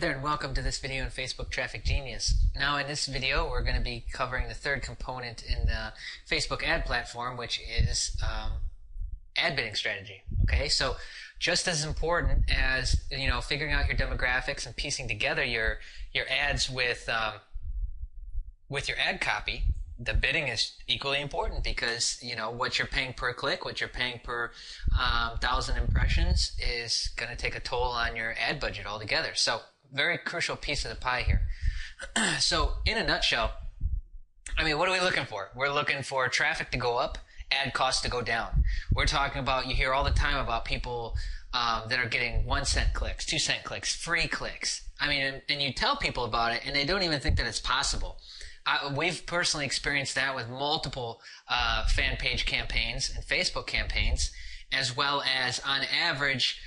there and welcome to this video on Facebook Traffic Genius. Now in this video we're going to be covering the third component in the Facebook ad platform, which is ad bidding strategy. Okay, so just as important as figuring out your demographics and piecing together your ads with your ad copy, the bidding is equally important because what you're paying per click, what you're paying per 1,000 impressions is going to take a toll on your ad budget altogether. So very crucial piece of the pie here. So in a nutshell, what are we looking for? We're looking for traffic to go up, ad costs to go down. We're talking about, you hear all the time about people that are getting 1 cent clicks, 2 cent clicks, free clicks. And you tell people about it and they don't even think that it's possible. We've personally experienced that with multiple fan page campaigns and Facebook campaigns, as well as on average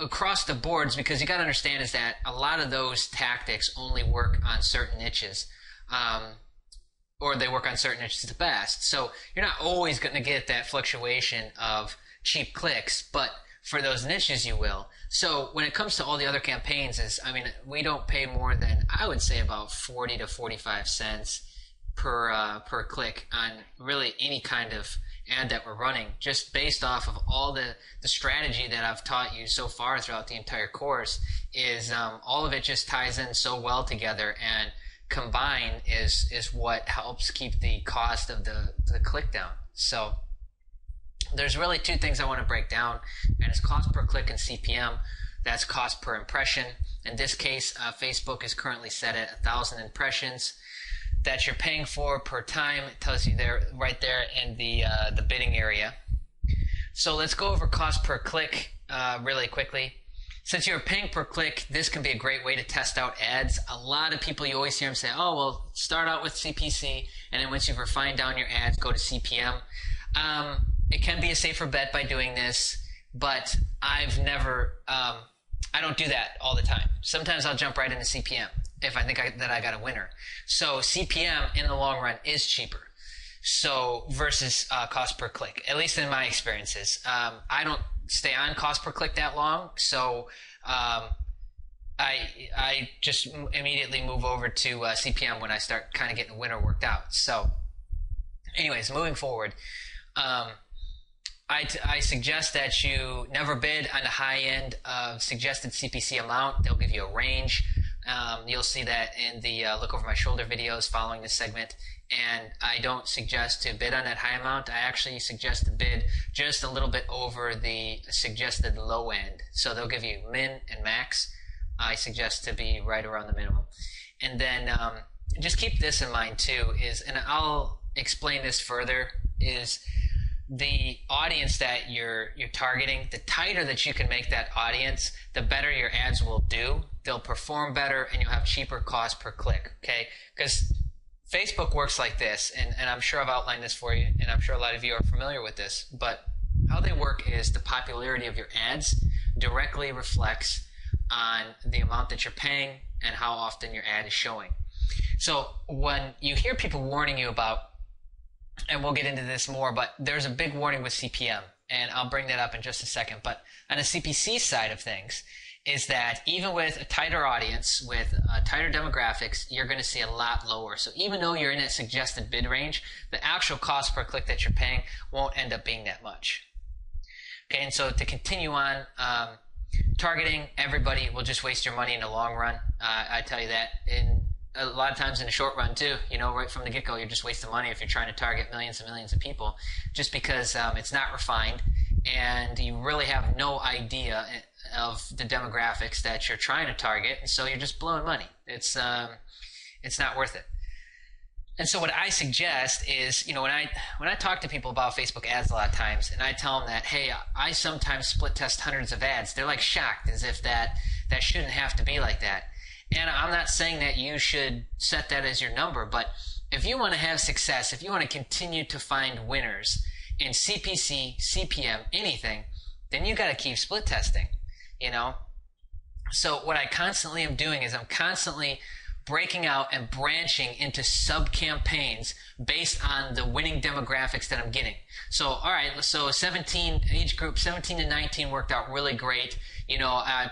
across the boards, because you got to understand is that a lot of those tactics only work on certain niches, or they work on certain niches the best. So you're not always going to get that fluctuation of cheap clicks, but for those niches you will. So when it comes to all the other campaigns, we don't pay more than, I would say, about 40 to 45 cents per click on really any kind of ad that we're running, just based off of all the strategy that I've taught you so far throughout the entire course. Is all of it just ties in so well together, and combined is what helps keep the cost of the click down. So there's really two things I want to break down, and it's cost per click and CPM. That's cost per impression. In this case, Facebook is currently set at 1,000 impressions that you're paying for per time. It tells you there, right there in the bidding area. So let's go over cost per click really quickly. Since you're paying per click, this can be a great way to test out ads. A lot of people, you always hear them say, oh, well, start out with CPC, and then once you've refined down your ads, go to CPM. It can be a safer bet by doing this, but I've never, I don't do that all the time. Sometimes I'll jump right into CPM if I think that I got a winner. So CPM in the long run is cheaper. So versus cost per click, at least in my experiences. I don't stay on cost per click that long, so I just immediately move over to CPM when I start kind of getting the winner worked out. So anyways, moving forward, I suggest that you never bid on the high end of suggested CPC amount. They'll give you a range. You'll see that in the look over my shoulder videos following this segment. And I don't suggest to bid on that high amount. I actually suggest to bid just a little bit over the suggested low end. So they'll give you min and max. I suggest to be right around the minimum. And then just keep this in mind too, and I'll explain this further, is the audience that you're targeting. The tighter that you can make that audience, the better your ads will do. They'll perform better, and you'll have cheaper cost per click. Okay, because Facebook works like this, and I'm sure I've outlined this for you, and I'm sure a lot of you are familiar with this, but how they work is the popularity of your ads directly reflects on the amount that you're paying and how often your ad is showing. So when you hear people warning you about, and we'll get into this more, but there's a big warning with CPM, and I'll bring that up in just a second. But on the CPC side of things, is that even with a tighter audience, with tighter demographics, you're going to see a lot lower. So even though you're in that suggested bid range, the actual cost per click that you're paying won't end up being that much. Okay, and so to continue on, targeting everybody will just waste your money in the long run. I tell you that. A lot of times in the short run too, right from the get-go, you're just wasting money if you're trying to target millions and millions of people, just because it's not refined and you really have no idea of the demographics that you're trying to target, and so you're just blowing money. It's not worth it. And so what I suggest is, when I talk to people about Facebook ads a lot of times, and I tell them that, hey, I sometimes split test hundreds of ads, they're like shocked, as if that shouldn't have to be like that. And I'm not saying that you should set that as your number, but if you want to have success, if you want to continue to find winners in CPC, CPM, anything, then you got to keep split testing, So what I constantly am doing is I'm constantly breaking out and branching into sub-campaigns based on the winning demographics that I'm getting. So, all right, so 17, each group, 17 to 19 worked out really great. You know, I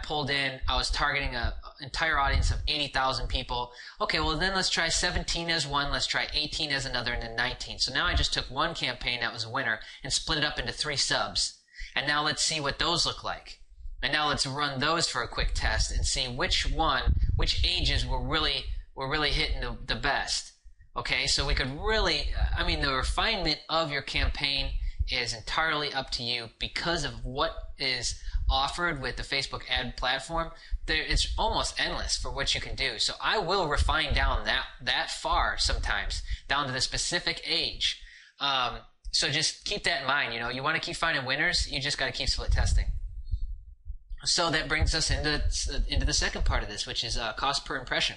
was targeting an entire audience of 80,000 people. Okay, well then let's try 17 as one, let's try 18 as another, and then 19. So now I just took one campaign that was a winner and split it up into 3 subs. And now let's see what those look like. And now let's run those for a quick test and see which ages were really hitting the best. Okay, so we could really, the refinement of your campaign is entirely up to you because of what is offered with the Facebook ad platform. It's almost endless for what you can do. So I will refine down that far sometimes, down to the specific age. So just keep that in mind. You know, you want to keep finding winners, you just got to keep split testing. So that brings us into the second part of this, which is cost per impression.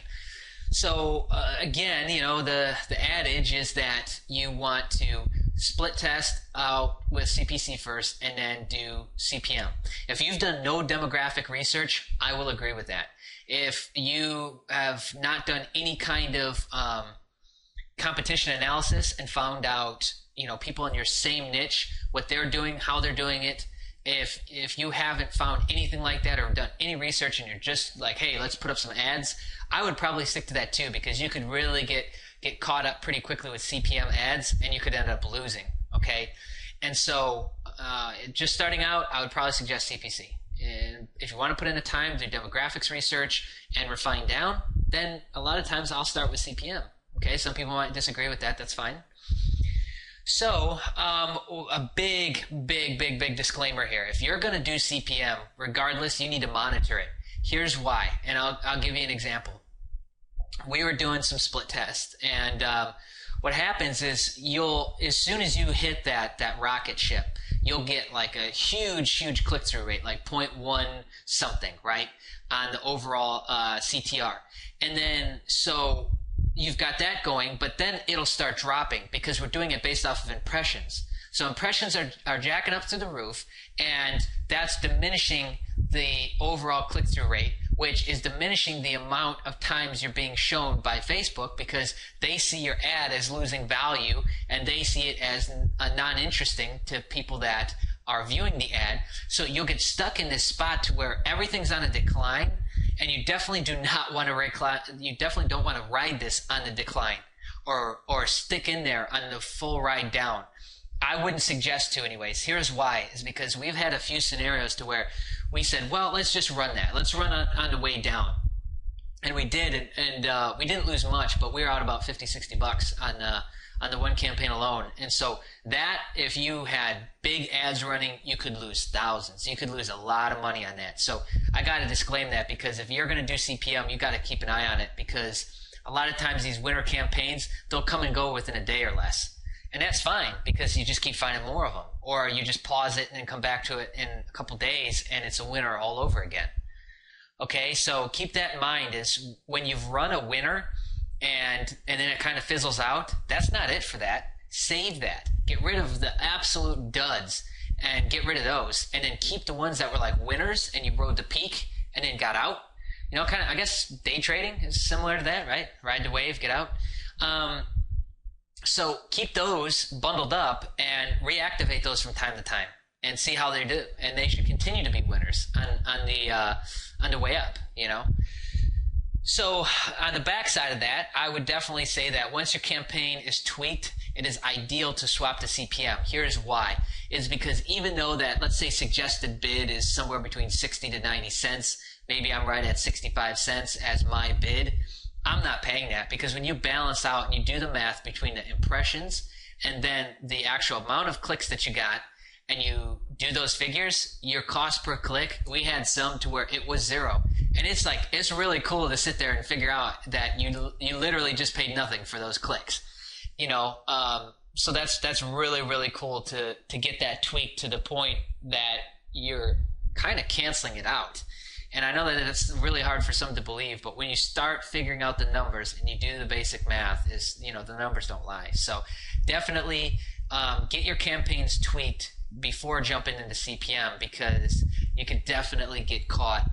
So again, you know, the adage is that you want to split test out with CPC first and then do CPM. If you've done no demographic research, I will agree with that. If you have not done any kind of competition analysis and found out, you know, people in your same niche, what they're doing, how they're doing it, if you haven't found anything like that or done any research and you're just like, hey, let's put up some ads, I would probably stick to that too, because you could really get caught up pretty quickly with CPM ads and you could end up losing. Okay. And so, just starting out, I would probably suggest CPC. And if you want to put in the time, do demographics research and refine down, then a lot of times I'll start with CPM. Okay. Some people might disagree with that. That's fine. So, a big disclaimer here. If you're going to do CPM, regardless, you need to monitor it. Here's why, and I'll give you an example. We were doing some split tests, and what happens is as soon as you hit that rocket ship, you'll get like a huge click-through rate, like 0.1 something, right, on the overall CTR. And then, so you've got that going, but then it'll start dropping because we're doing it based off of impressions. So impressions are jacking up through the roof, and that's diminishing the overall click-through rate, which is diminishing the amount of times you're being shown by Facebook because they see your ad as losing value and they see it as non-interesting to people that are viewing the ad. So you'll get stuck in this spot to where everything's on a decline, and you definitely do not want to you definitely don't want to ride this on the decline or stick in there on the full ride down. I wouldn't suggest to anyways. Here's why, is because we've had a few scenarios to where we said, well, let's just run that. Let's run on the way down. And we did, and we didn't lose much, but we were out about 50, 60 bucks on the one campaign alone. And so that, if you had big ads running, you could lose thousands. You could lose a lot of money on that. So I got to disclaim that, because if you're going to do CPM, you got to keep an eye on it, because a lot of times these winter campaigns, they'll come and go within a day or less. And that's fine, because you just keep finding more of them. Or you just pause it and then come back to it in a couple days and it's a winner all over again. Okay, so keep that in mind, is when you've run a winner and then it kind of fizzles out, that's not it for that. Save that. Get rid of the absolute duds and get rid of those. And then keep the ones that were like winners and you rode the peak and then got out. You know, kind of, I guess day trading is similar to that, right? Ride the wave, get out. So keep those bundled up and reactivate those from time to time and see how they do. And they should continue to be winners on the way up, you know. So on the backside of that, I would definitely say that once your campaign is tweaked, it is ideal to swap to CPM. Here's why. It's because even though that, let's say, suggested bid is somewhere between 60 to 90 cents, maybe I'm right at 65 cents as my bid, I'm not paying that, because when you balance out and you do the math between the impressions and then the actual amount of clicks that you got, and you do those figures, your cost per click, we had some to where it was 0. And it's like, it's really cool to sit there and figure out that you literally just paid nothing for those clicks. You know, so that's really cool to get that tweak to the point that you're kind of canceling it out. And I know that it's really hard for some to believe, but when you start figuring out the numbers and you do the basic math, the numbers don't lie. So definitely get your campaigns tweaked before jumping into CPM, because you could definitely get caught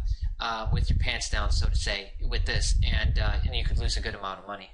with your pants down, so to say, with this, and you could lose a good amount of money.